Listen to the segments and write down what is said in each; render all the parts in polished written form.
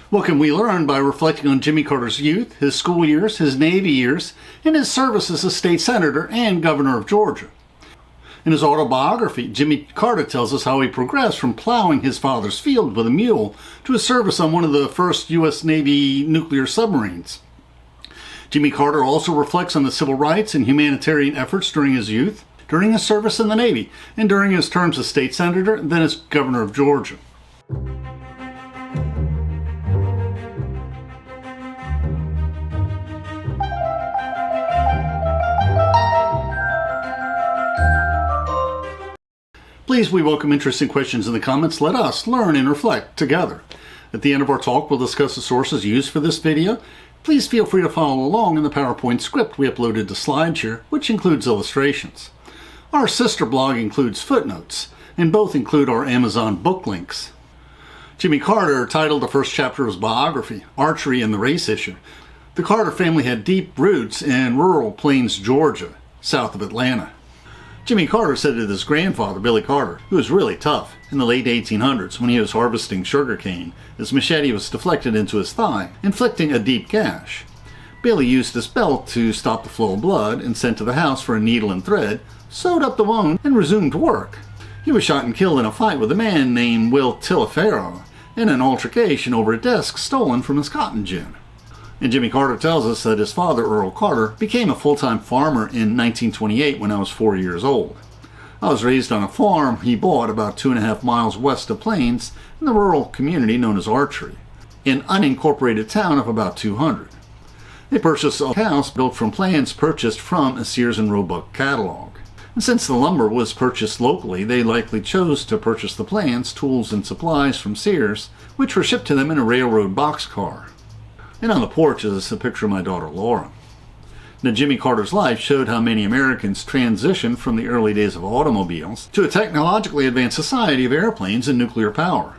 What can we learn by reflecting on Jimmy Carter's youth, his school years, his Navy years, and his service as a state senator and governor of Georgia? In his autobiography, Jimmy Carter tells us how he progressed from plowing his father's field with a mule to his service on one of the first U.S. Navy nuclear submarines. Jimmy Carter also reflects on the civil rights and humanitarian efforts during his youth, during his service in the Navy, and during his terms as state senator and then as governor of Georgia. Please, we welcome interesting questions in the comments. Let us learn and reflect together. At the end of our talk, we'll discuss the sources used for this video. Please feel free to follow along in the PowerPoint script we uploaded to SlideShare, which includes illustrations. Our sister blog includes footnotes, and both include our Amazon book links. Jimmy Carter titled the first chapter of his biography, Archery and the Race Issue. The Carter family had deep roots in rural Plains, Georgia, south of Atlanta. Jimmy Carter said that his grandfather, Billy Carter, who was really tough, in the late 1800s when he was harvesting sugarcane, his machete was deflected into his thigh, inflicting a deep gash. Billy used his belt to stop the flow of blood and sent to the house for a needle and thread, sewed up the wound, and resumed work. He was shot and killed in a fight with a man named Will Tillefero in an altercation over a desk stolen from his cotton gin. And Jimmy Carter tells us that his father, Earl Carter, became a full-time farmer in 1928 when I was 4 years old. I was raised on a farm he bought about 2.5 miles west of Plains in the rural community known as Archery, an unincorporated town of about 200. They purchased a house built from plans purchased from a Sears and Roebuck catalog. And since the lumber was purchased locally, they likely chose to purchase the plans, tools, and supplies from Sears, which were shipped to them in a railroad boxcar. And on the porch is a picture of my daughter Laura. Now, Jimmy Carter's life showed how many Americans transitioned from the early days of automobiles to a technologically advanced society of airplanes and nuclear power.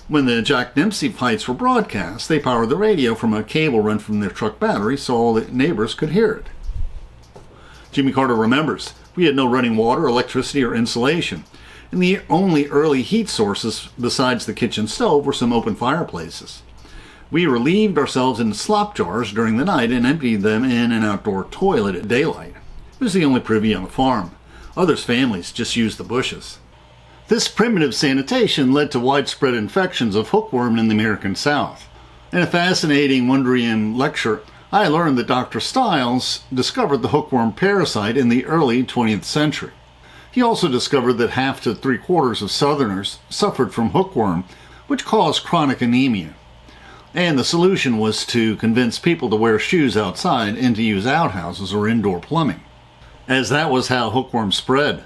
When the Jack Dempsey fights were broadcast, they powered the radio from a cable run from their truck battery so all the neighbors could hear it. Jimmy Carter remembers, we had no running water, electricity, or insulation, and the only early heat sources besides the kitchen stove were some open fireplaces. We relieved ourselves in slop jars during the night and emptied them in an outdoor toilet at daylight. It was the only privy on the farm. Others' families just used the bushes. This primitive sanitation led to widespread infections of hookworm in the American South. In a fascinating Wondrian lecture, I learned that Dr. Stiles discovered the hookworm parasite in the early 20th century. He also discovered that 1/2 to 3/4 of Southerners suffered from hookworm, which caused chronic anemia. And the solution was to convince people to wear shoes outside and to use outhouses or indoor plumbing, as that was how hookworm spread.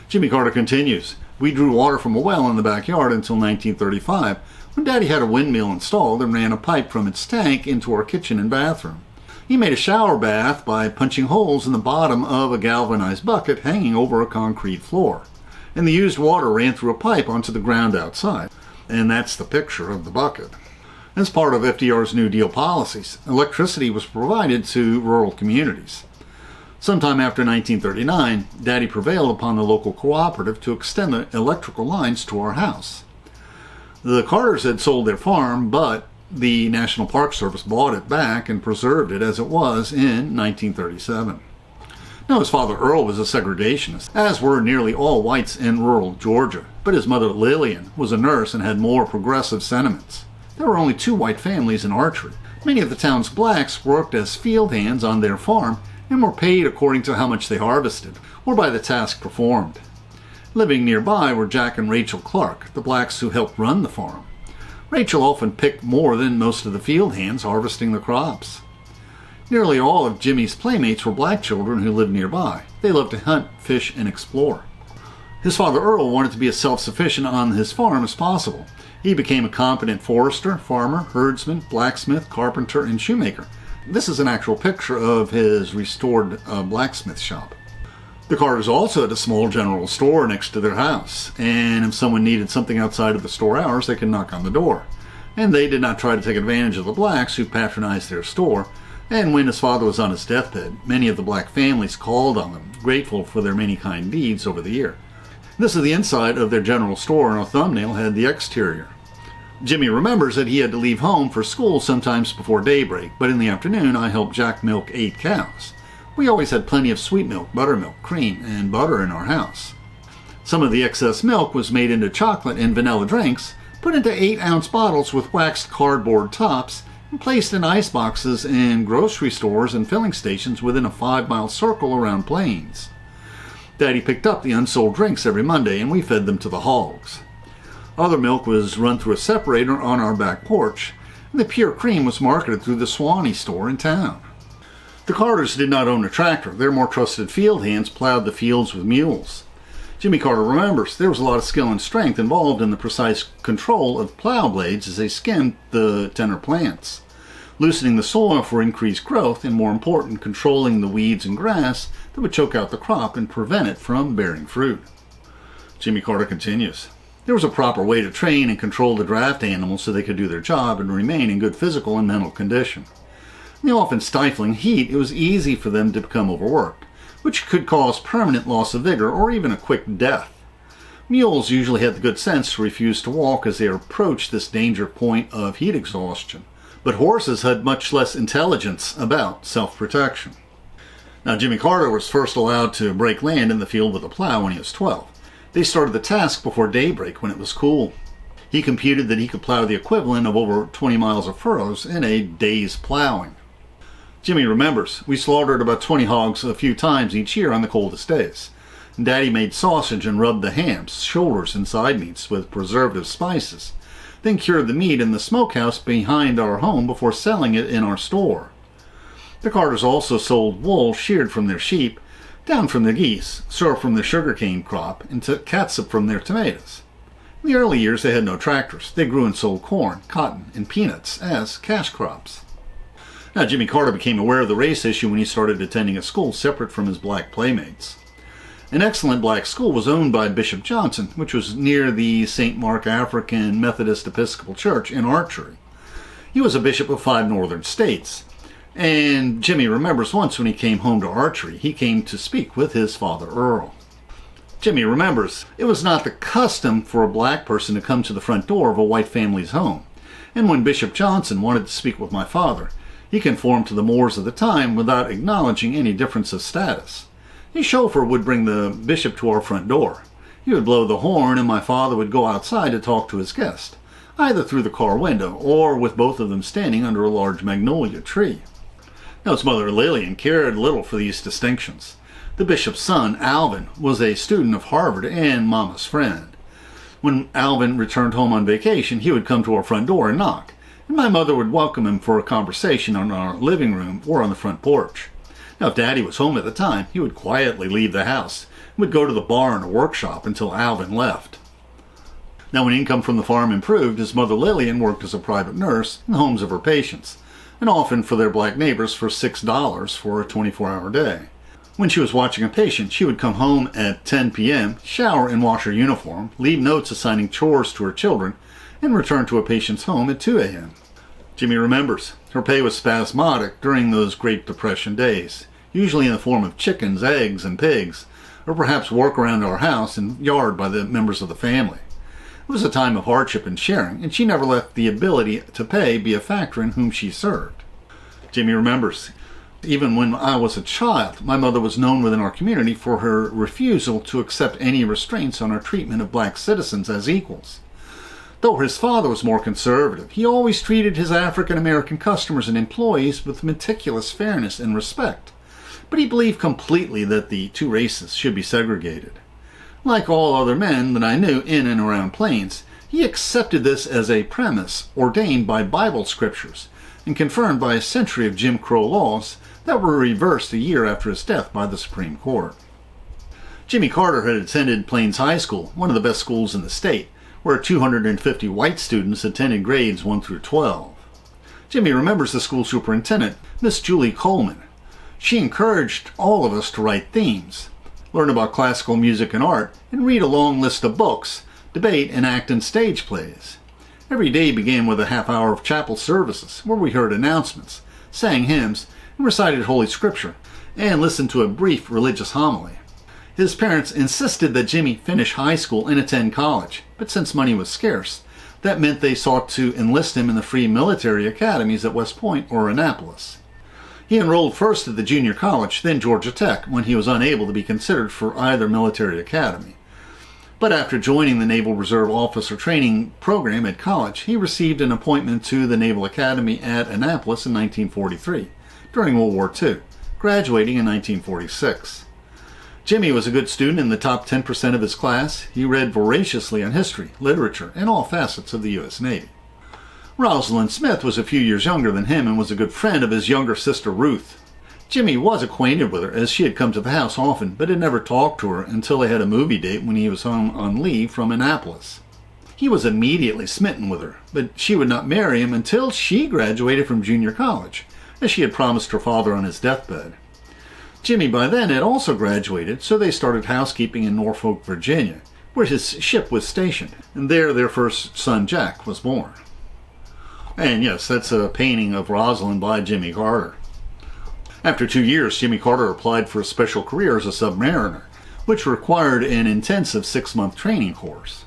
Jimmy Carter continues, we drew water from a well in the backyard until 1935, when Daddy had a windmill installed and ran a pipe from its tank into our kitchen and bathroom. He made a shower bath by punching holes in the bottom of a galvanized bucket hanging over a concrete floor. And the used water ran through a pipe onto the ground outside. And that's the picture of the bucket. As part of FDR's New Deal policies, electricity was provided to rural communities. Sometime after 1939, Daddy prevailed upon the local cooperative to extend the electrical lines to our house. The Carters had sold their farm, but the National Park Service bought it back and preserved it as it was in 1937. Now, his father Earl was a segregationist, as were nearly all whites in rural Georgia, but his mother Lillian was a nurse and had more progressive sentiments. There were only 2 white families in Archery. Many of the town's blacks worked as field hands on their farm and were paid according to how much they harvested, or by the task performed. Living nearby were Jack and Rachel Clark, the blacks who helped run the farm. Rachel often picked more than most of the field hands harvesting the crops. Nearly all of Jimmy's playmates were black children who lived nearby. They loved to hunt, fish, and explore. His father Earl wanted to be as self-sufficient on his farm as possible. He became a competent forester, farmer, herdsman, blacksmith, carpenter, and shoemaker. This is an actual picture of his restored blacksmith shop. The Carters also had a small general store next to their house, and if someone needed something outside of the store hours, they could knock on the door. And they did not try to take advantage of the blacks who patronized their store, and when his father was on his deathbed, many of the black families called on them, grateful for their many kind deeds over the year. This is the inside of their general store, and a thumbnail had the exterior. Jimmy remembers that he had to leave home for school sometimes before daybreak, but in the afternoon I helped Jack milk 8 cows. We always had plenty of sweet milk, buttermilk, cream, and butter in our house. Some of the excess milk was made into chocolate and vanilla drinks, put into 8-ounce bottles with waxed cardboard tops, and placed in ice boxes in grocery stores and filling stations within a 5-mile circle around Plains. Daddy picked up the unsold drinks every Monday, and we fed them to the hogs. Other milk was run through a separator on our back porch, and the pure cream was marketed through the Swanee store in town. The Carters did not own a tractor. Their more trusted field hands plowed the fields with mules. Jimmy Carter remembers there was a lot of skill and strength involved in the precise control of plow blades as they skimmed the tender plants, loosening the soil for increased growth, and more important, controlling the weeds and grass that would choke out the crop and prevent it from bearing fruit. Jimmy Carter continues. There was a proper way to train and control the draft animals so they could do their job and remain in good physical and mental condition. In the often stifling heat, it was easy for them to become overworked, which could cause permanent loss of vigor or even a quick death. Mules usually had the good sense to refuse to walk as they approached this danger point of heat exhaustion, but horses had much less intelligence about self-protection. Now, Jimmy Carter was first allowed to break land in the field with a plow when he was 12. They started the task before daybreak when it was cool. He computed that he could plow the equivalent of over 20 miles of furrows in a day's plowing. Jimmy remembers, we slaughtered about 20 hogs a few times each year on the coldest days. Daddy made sausage and rubbed the hams, shoulders, and side meats with preservative spices, then cured the meat in the smokehouse behind our home before selling it in our store. The Carters also sold wool sheared from their sheep, down from their geese, syrup from their sugarcane crop, and catsup from their tomatoes. In the early years, they had no tractors. They grew and sold corn, cotton, and peanuts as cash crops. Now, Jimmy Carter became aware of the race issue when he started attending a school separate from his black playmates. An excellent black school was owned by Bishop Johnson, which was near the St. Mark African Methodist Episcopal Church in Archery. He was a bishop of 5 northern states. And Jimmy remembers once when he came home to Archery, he came to speak with his father Earl. Jimmy remembers it was not the custom for a black person to come to the front door of a white family's home. And when Bishop Johnson wanted to speak with my father, he conformed to the mores of the time without acknowledging any difference of status. His chauffeur would bring the bishop to our front door. He would blow the horn and my father would go outside to talk to his guest, either through the car window or with both of them standing under a large magnolia tree. Now, his mother Lillian cared little for these distinctions. The bishop's son, Alvin, was a student of Harvard and Mama's friend. When Alvin returned home on vacation, he would come to our front door and knock, and my mother would welcome him for a conversation in our living room or on the front porch. Now, if Daddy was home at the time, he would quietly leave the house and would go to the barn or workshop until Alvin left. Now, when income from the farm improved, his mother Lillian worked as a private nurse in the homes of her patients, and often for their black neighbors for $6 for a 24-hour day. When she was watching a patient, she would come home at 10 p.m., shower and wash her uniform, leave notes assigning chores to her children, and return to a patient's home at 2 a.m. Jimmy remembers her pay was spasmodic during those Great Depression days, usually in the form of chickens, eggs, and pigs, or perhaps work around our house and yard by the members of the family. It was a time of hardship and sharing, and she never let the ability to pay be a factor in whom she served. Jimmy remembers, even when I was a child, my mother was known within our community for her refusal to accept any restraints on our treatment of black citizens as equals. Though his father was more conservative, he always treated his African American customers and employees with meticulous fairness and respect, but he believed completely that the two races should be segregated. Like all other men that I knew in and around Plains, he accepted this as a premise ordained by Bible scriptures and confirmed by a century of Jim Crow laws that were reversed a year after his death by the Supreme Court. Jimmy Carter had attended Plains High School, one of the best schools in the state, where 250 white students attended grades 1 through 12. Jimmy remembers the school superintendent, Miss Julie Coleman. She encouraged all of us to write themes, learn about classical music and art, and read a long list of books, debate, and act in stage plays. Every day began with a half hour of chapel services, where we heard announcements, sang hymns, and recited Holy Scripture, and listened to a brief religious homily. His parents insisted that Jimmy finish high school and attend college, but since money was scarce, That meant they sought to enlist him in the free military academies at West Point or Annapolis. He enrolled first at the junior college, then Georgia Tech, when he was unable to be considered for either military academy. But after joining the Naval Reserve Officer Training Program at college, he received an appointment to the Naval Academy at Annapolis in 1943, during World War II, graduating in 1946. Jimmy was a good student in the top 10% of his class. He read voraciously on history, literature, and all facets of the U.S. Navy. Rosalyn Smith was a few years younger than him and was a good friend of his younger sister Ruth. Jimmy was acquainted with her, as she had come to the house often, but had never talked to her until they had a movie date when he was home on leave from Annapolis. He was immediately smitten with her, but she would not marry him until she graduated from junior college, as she had promised her father on his deathbed. Jimmy by then had also graduated, so they started housekeeping in Norfolk, Virginia, where his ship was stationed, and there their first son Jack was born. And yes, that's a painting of Rosalyn by Jimmy Carter. After 2 years, Jimmy Carter applied for a special career as a submariner, which required an intensive 6-month training course.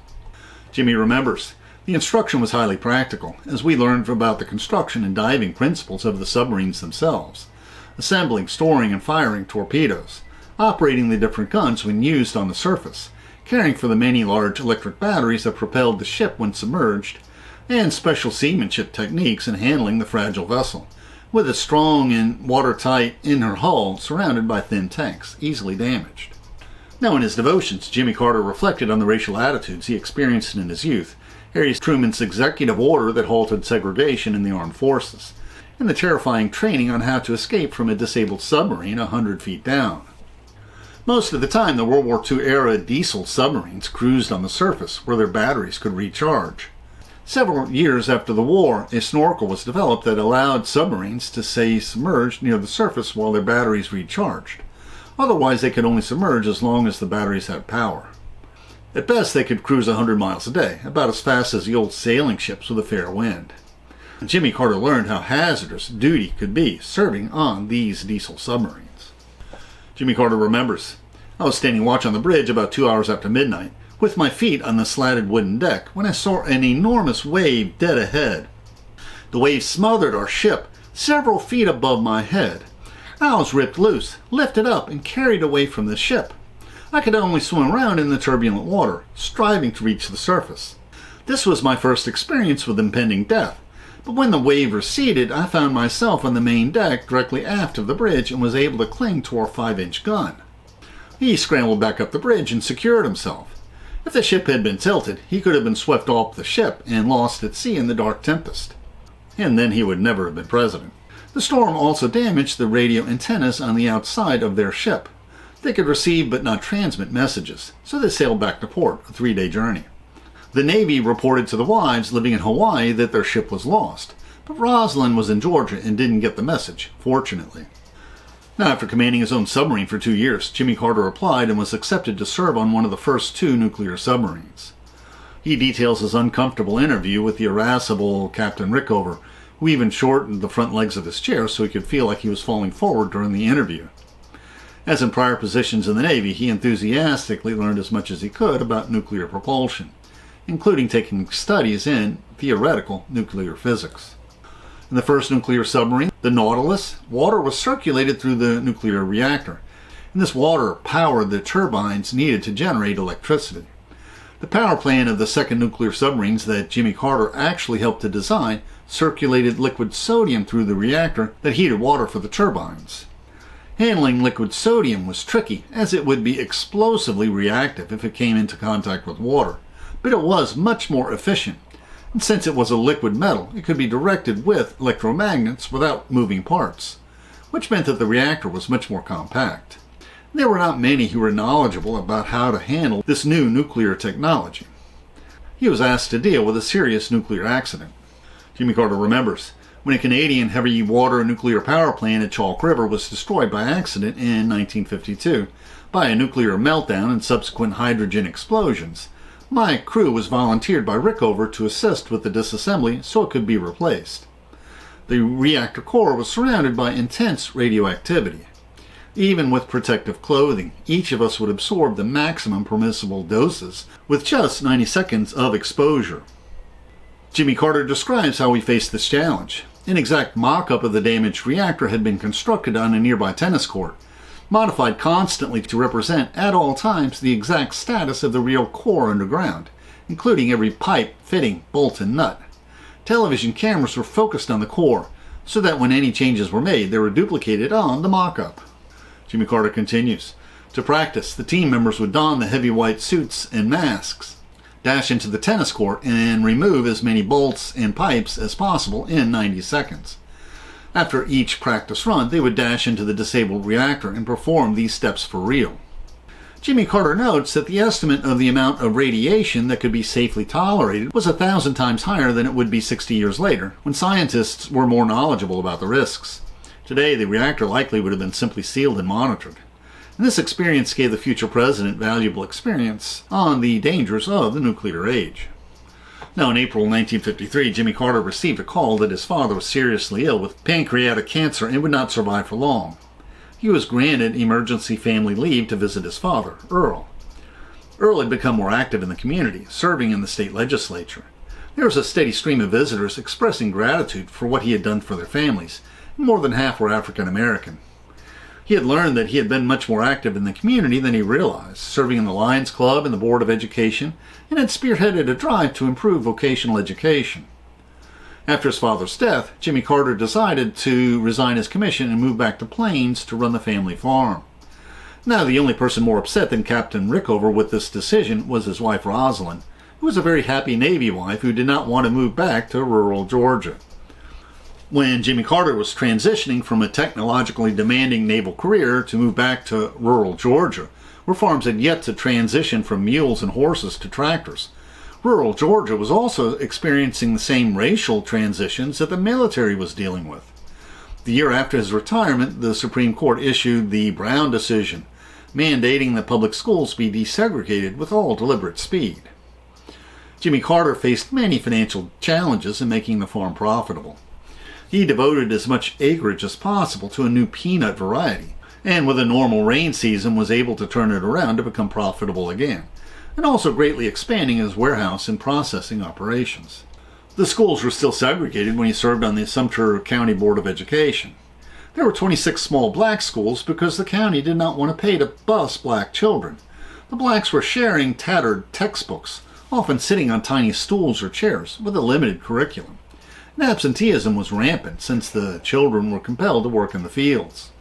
Jimmy remembers, the instruction was highly practical, as we learned about the construction and diving principles of the submarines themselves, assembling, storing, and firing torpedoes, operating the different guns when used on the surface, caring for the many large electric batteries that propelled the ship when submerged, and special seamanship techniques in handling the fragile vessel, with a strong and watertight inner hull surrounded by thin tanks, easily damaged. Now in his devotions, Jimmy Carter reflected on the racial attitudes he experienced in his youth, Harry Truman's executive order that halted segregation in the armed forces, and the terrifying training on how to escape from a disabled submarine 100 feet down. Most of the time, the World War II era diesel submarines cruised on the surface where their batteries could recharge. Several years after the war, a snorkel was developed that allowed submarines to stay submerged near the surface while their batteries recharged. Otherwise, they could only submerge as long as the batteries had power. At best, they could cruise 100 miles a day, about as fast as the old sailing ships with a fair wind. Jimmy Carter learned how hazardous duty could be serving on these diesel submarines. Jimmy Carter remembers, I was standing watch on the bridge about 2 hours after midnight, with my feet on the slatted wooden deck, when I saw an enormous wave dead ahead. The wave smothered our ship several feet above my head. I was ripped loose, lifted up, and carried away from the ship. I could only swim around in the turbulent water, striving to reach the surface. This was my first experience with impending death, but when the wave receded, I found myself on the main deck directly aft of the bridge and was able to cling to our 5-inch gun. He scrambled back up the bridge and secured himself. If the ship had been tilted, he could have been swept off the ship and lost at sea in the dark tempest. And then he would never have been president. The storm also damaged the radio antennas on the outside of their ship. They could receive but not transmit messages, so they sailed back to port, a 3-day journey. The Navy reported to the wives living in Hawaii that their ship was lost, but Rosalyn was in Georgia and didn't get the message, fortunately. Now, after commanding his own submarine for 2 years, Jimmy Carter applied and was accepted to serve on one of the first 2 nuclear submarines. He details his uncomfortable interview with the irascible Captain Rickover, who even shortened the front legs of his chair so he could feel like he was falling forward during the interview. As in prior positions in the Navy, he enthusiastically learned as much as he could about nuclear propulsion, including taking studies in theoretical nuclear physics. In the first nuclear submarine, the Nautilus, water was circulated through the nuclear reactor, and this water powered the turbines needed to generate electricity. The power plant of the second nuclear submarines that Jimmy Carter actually helped to design circulated liquid sodium through the reactor that heated water for the turbines. Handling liquid sodium was tricky, as it would be explosively reactive if it came into contact with water, but it was much more efficient. And since it was a liquid metal, it could be directed with electromagnets without moving parts, which meant that the reactor was much more compact. There were not many who were knowledgeable about how to handle this new nuclear technology. He was asked to deal with a serious nuclear accident. Jimmy Carter remembers, when a Canadian heavy water nuclear power plant at Chalk River was destroyed by accident in 1952 by a nuclear meltdown and subsequent hydrogen explosions, my crew was volunteered by Rickover to assist with the disassembly so it could be replaced. The reactor core was surrounded by intense radioactivity. Even with protective clothing, each of us would absorb the maximum permissible doses with just 90 seconds of exposure. Jimmy Carter describes how he faced this challenge. An exact mock-up of the damaged reactor had been constructed on a nearby tennis court, modified constantly to represent at all times the exact status of the real core underground, including every pipe, fitting, bolt, and nut. Television cameras were focused on the core, so that when any changes were made, they were duplicated on the mock-up. Jimmy Carter continues. To practice, the team members would don the heavy white suits and masks, dash into the tennis court, and remove as many bolts and pipes as possible in 90 seconds. After each practice run, they would dash into the disabled reactor and perform these steps for real. Jimmy Carter notes that the estimate of the amount of radiation that could be safely tolerated was 1,000 times higher than it would be 60 years later, when scientists were more knowledgeable about the risks. Today, the reactor likely would have been simply sealed and monitored. And this experience gave the future president valuable experience on the dangers of the nuclear age. Now, in April 1953, Jimmy Carter received a call that his father was seriously ill with pancreatic cancer and would not survive for long. He was granted emergency family leave to visit his father, Earl. Earl had become more active in the community, serving in the state legislature. There was a steady stream of visitors expressing gratitude for what he had done for their families. More than half were African American. He had learned that he had been much more active in the community than he realized, serving in the Lions Club and the Board of Education, and had spearheaded a drive to improve vocational education. After his father's death, Jimmy Carter decided to resign his commission and move back to Plains to run the family farm. Now, the only person more upset than Captain Rickover with this decision was his wife Rosalyn, who was a very happy Navy wife who did not want to move back to rural Georgia. When Jimmy Carter was transitioning from a technologically demanding naval career to move back to rural Georgia, where farms had yet to transition from mules and horses to tractors, rural Georgia was also experiencing the same racial transitions that the military was dealing with. The year after his retirement, the Supreme Court issued the Brown decision, mandating that public schools be desegregated with all deliberate speed. Jimmy Carter faced many financial challenges in making the farm profitable. He devoted as much acreage as possible to a new peanut variety, and with a normal rain season was able to turn it around to become profitable again, and also greatly expanding his warehouse and processing operations. The schools were still segregated when he served on the Sumter County Board of Education. There were 26 small black schools because the county did not want to pay to bus black children. The blacks were sharing tattered textbooks, often sitting on tiny stools or chairs with a limited curriculum. And absenteeism was rampant since the children were compelled to work in the fields.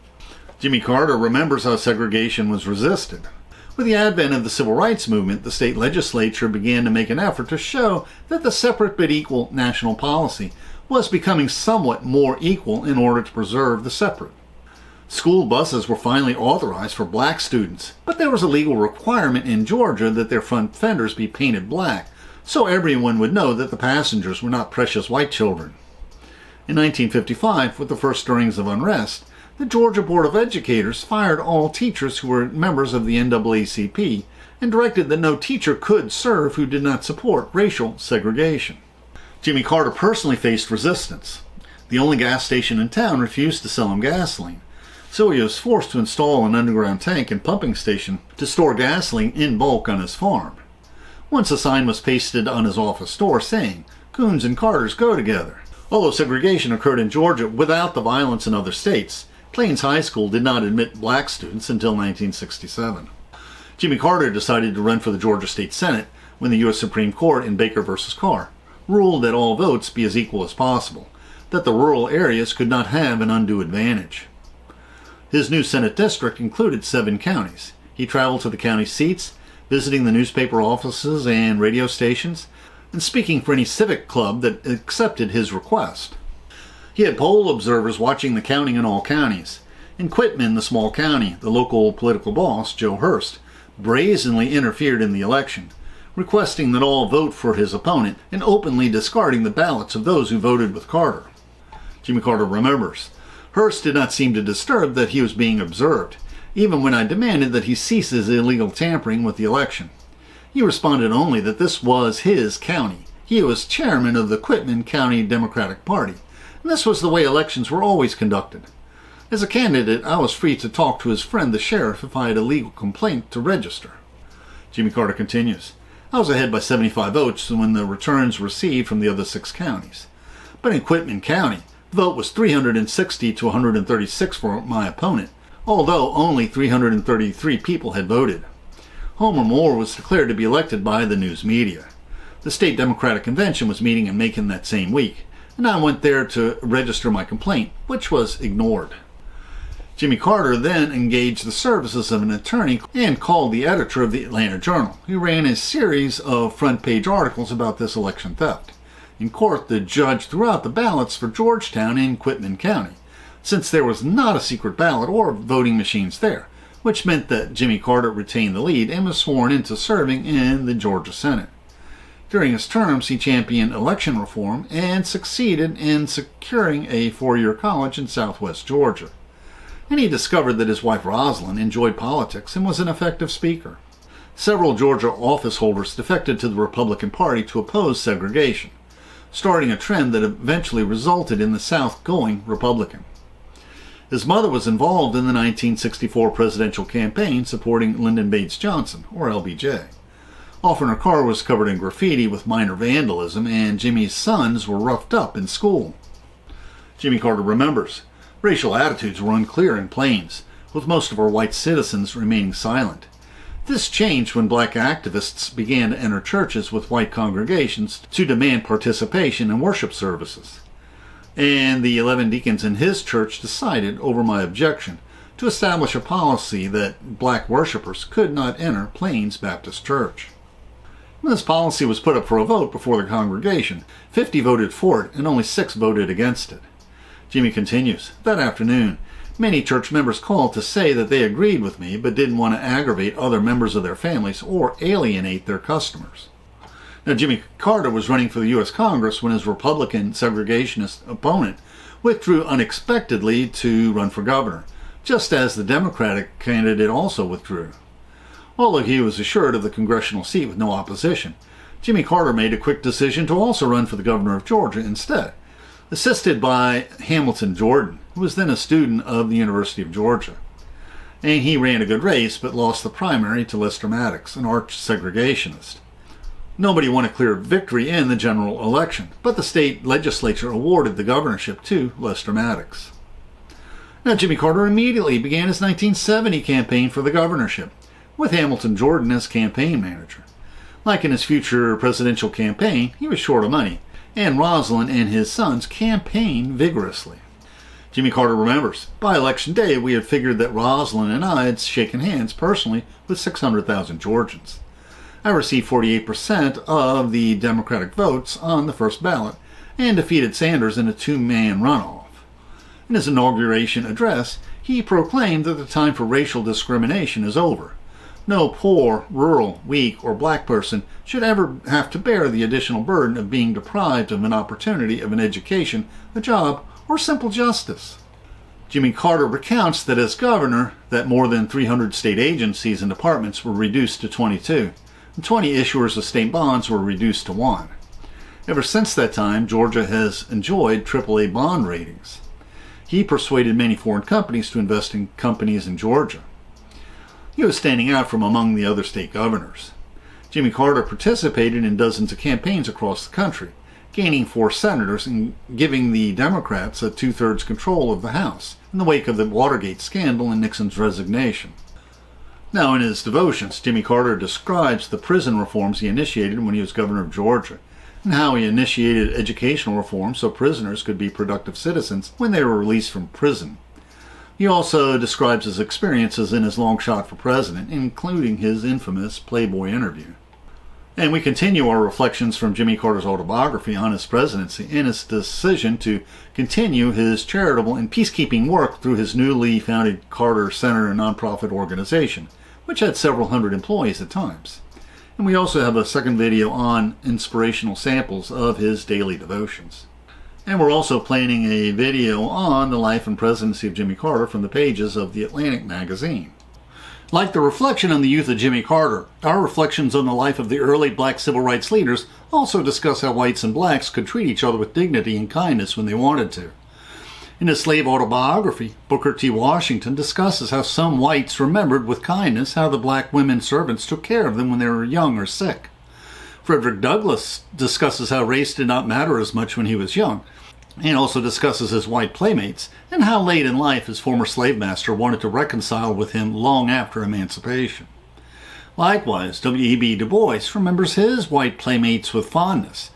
Jimmy Carter remembers how segregation was resisted. With the advent of the civil rights movement, the state legislature began to make an effort to show that the separate but equal national policy was becoming somewhat more equal in order to preserve the separate. School buses were finally authorized for black students, but there was a legal requirement in Georgia that their front fenders be painted black, so everyone would know that the passengers were not precious white children. In 1955, with the first stirrings of unrest, the Georgia Board of Educators fired all teachers who were members of the NAACP and directed that no teacher could serve who did not support racial segregation. Jimmy Carter personally faced resistance. The only gas station in town refused to sell him gasoline, so he was forced to install an underground tank and pumping station to store gasoline in bulk on his farm. Once a sign was pasted on his office door saying, "Coons and Carters go together." Although segregation occurred in Georgia without the violence in other states, Plains High School did not admit black students until 1967. Jimmy Carter decided to run for the Georgia State Senate when the U.S. Supreme Court in Baker v. Carr ruled that all votes be as equal as possible, that the rural areas could not have an undue advantage. His new Senate district included 7 counties. He traveled to the county seats, visiting the newspaper offices and radio stations, and speaking for any civic club that accepted his request. He had poll observers watching the counting in all counties. In Quitman, the small county, the local political boss, Joe Hurst, brazenly interfered in the election, requesting that all vote for his opponent and openly discarding the ballots of those who voted with Carter. Jimmy Carter remembers, "Hurst did not seem to disturb that he was being observed, even when I demanded that he cease his illegal tampering with the election. He responded only that this was his county. He was chairman of the Quitman County Democratic Party, and this was the way elections were always conducted. As a candidate, I was free to talk to his friend the sheriff if I had a legal complaint to register." Jimmy Carter continues, I was ahead by 75 votes when the returns were received from the other 6 counties. But in Quitman County, the vote was 360 to 136 for my opponent, although only 333 people had voted. Homer Moore was declared to be elected by the news media. The state Democratic Convention was meeting in Macon that same week, and I went there to register my complaint, which was ignored. Jimmy Carter then engaged the services of an attorney and called the editor of the Atlanta Journal, who ran a series of front-page articles about this election theft. In court, the judge threw out the ballots for Georgetown and Quitman County, since there was not a secret ballot or voting machines there, which meant that Jimmy Carter retained the lead and was sworn into serving in the Georgia Senate. During his terms, he championed election reform and succeeded in securing a 4-year college in southwest Georgia. And he discovered that his wife Rosalyn enjoyed politics and was an effective speaker. Several Georgia office holders defected to the Republican Party to oppose segregation, starting a trend that eventually resulted in the South going Republican. His mother was involved in the 1964 presidential campaign supporting Lyndon Baines Johnson, or LBJ. Often her car was covered in graffiti with minor vandalism, and Jimmy's sons were roughed up in school. Jimmy Carter remembers, racial attitudes were unclear in Plains, with most of our white citizens remaining silent. This changed when black activists began to enter churches with white congregations to demand participation in worship services. And the 11 deacons in his church decided, over my objection, to establish a policy that black worshipers could not enter Plains Baptist Church. When this policy was put up for a vote before the congregation, 50 voted for it and only 6 voted against it. Jimmy continues, that afternoon, many church members called to say that they agreed with me but didn't want to aggravate other members of their families or alienate their customers. Now, Jimmy Carter was running for the U.S. Congress when his Republican segregationist opponent withdrew unexpectedly to run for governor, just as the Democratic candidate also withdrew. Although he was assured of the congressional seat with no opposition, Jimmy Carter made a quick decision to also run for the governor of Georgia instead, assisted by Hamilton Jordan, who was then a student of the University of Georgia. And he ran a good race but lost the primary to Lester Maddox, an arch segregationist. Nobody won a clear victory in the general election, but the state legislature awarded the governorship to Lester Maddox. Now, Jimmy Carter immediately began his 1970 campaign for the governorship, with Hamilton Jordan as campaign manager. Like in his future presidential campaign, he was short of money, and Rosalyn and his sons campaigned vigorously. Jimmy Carter remembers, by election day we had figured that Rosalyn and I had shaken hands personally with 600,000 Georgians. I received 48% of the Democratic votes on the first ballot and defeated Sanders in a 2-man runoff. In his inauguration address, he proclaimed that the time for racial discrimination is over. No poor, rural, weak, or black person should ever have to bear the additional burden of being deprived of an opportunity of an education, a job, or simple justice. Jimmy Carter recounts that as governor, that more than 300 state agencies and departments were reduced to 22, and 20 issuers of state bonds were reduced to 1. Ever since that time, Georgia has enjoyed AAA bond ratings. He persuaded many foreign companies to invest in companies in Georgia. He was standing out from among the other state governors. Jimmy Carter participated in dozens of campaigns across the country, gaining 4 senators and giving the Democrats a 2/3 control of the House in the wake of the Watergate scandal and Nixon's resignation. Now, in his devotions, Jimmy Carter describes the prison reforms he initiated when he was governor of Georgia, and how he initiated educational reforms so prisoners could be productive citizens when they were released from prison. He also describes his experiences in his long shot for president, including his infamous Playboy interview. And we continue our reflections from Jimmy Carter's autobiography on his presidency and his decision to continue his charitable and peacekeeping work through his newly founded Carter Center nonprofit organization, which had several hundred employees at times. And we also have a second video on inspirational samples of his daily devotions. And we're also planning a video on the life and presidency of Jimmy Carter from the pages of the Atlantic magazine. Like the reflection on the youth of Jimmy Carter, our reflections on the life of the early black civil rights leaders also discuss how whites and blacks could treat each other with dignity and kindness when they wanted to. In his slave autobiography, Booker T. Washington discusses how some whites remembered with kindness how the black women servants took care of them when they were young or sick. Frederick Douglass discusses how race did not matter as much when he was young, and also discusses his white playmates and how late in life his former slave master wanted to reconcile with him long after emancipation. Likewise, W.E.B. Du Bois remembers his white playmates with fondness,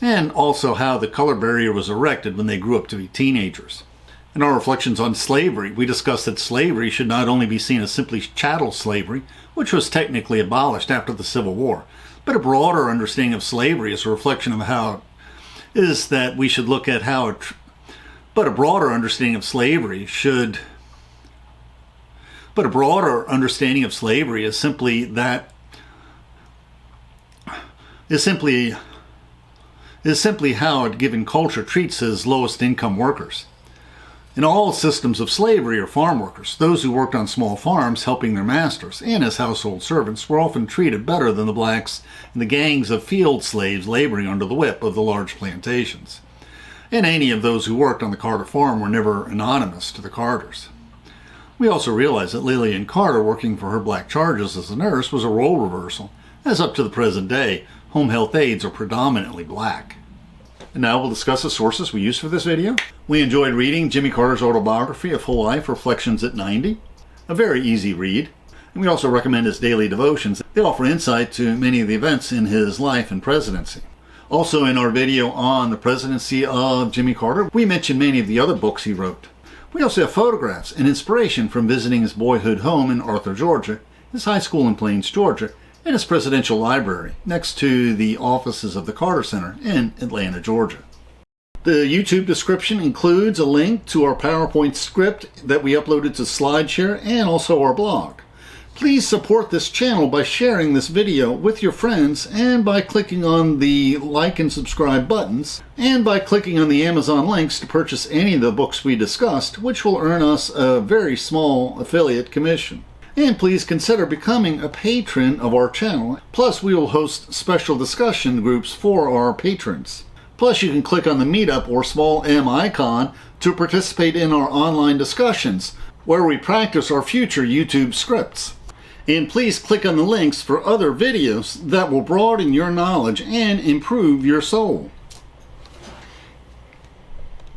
and also how the color barrier was erected when they grew up to be teenagers. In our reflections on slavery, we discussed that slavery should not only be seen as simply chattel slavery, which was technically abolished after the Civil War, but a broader understanding of slavery as a reflection of how it is that we should look at how but a broader understanding of slavery is simply how a given culture treats its lowest income workers. In all systems of slavery or farm workers, those who worked on small farms helping their masters and as household servants were often treated better than the blacks in the gangs of field slaves laboring under the whip of the large plantations. And any of those who worked on the Carter farm were never anonymous to the Carters. We also realize that Lillian Carter, working for her black charges as a nurse, was a role reversal, as up to the present day, home health aides are predominantly black. And now we'll discuss the sources we used for this video. We enjoyed reading Jimmy Carter's autobiography, A Full Life, Reflections at 90. A very easy read. And we also recommend his daily devotions. They offer insight to many of the events in his life and presidency. Also in our video on the presidency of Jimmy Carter, we mentioned many of the other books he wrote. We also have photographs and inspiration from visiting his boyhood home in Arthur, Georgia, his high school in Plains, Georgia, and his presidential library next to the offices of the Carter Center in Atlanta, Georgia. The YouTube description includes a link to our PowerPoint script that we uploaded to SlideShare and also our blog. Please support this channel by sharing this video with your friends and by clicking on the like and subscribe buttons and by clicking on the Amazon links to purchase any of the books we discussed, which will earn us a very small affiliate commission. And please consider becoming a patron of our channel. Plus, we will host special discussion groups for our patrons. Plus, you can click on the Meetup or small M icon to participate in our online discussions, where we practice our future YouTube scripts. And please click on the links for other videos that will broaden your knowledge and improve your soul.